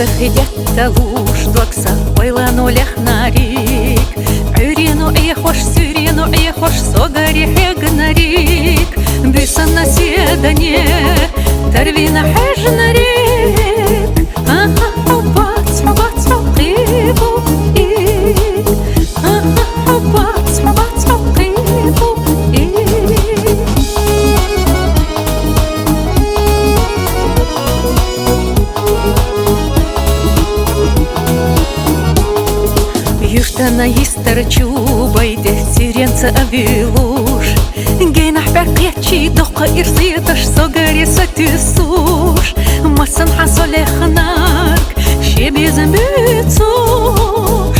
Заходят луж докса, ойлану лехнарик, Урину хош, сюрину хош, согари хегнарик, Бюсан на седане, тарвина хежнарик, Хобац, хобац, хобкибу, Хобац, хобац, хобкибу, Юштана истерчу байде сиренца авилуш Гейнах бакьячи доqa ирсيتش صقري ستسوش مسن حصل خنارك شي بيزن بيتسوش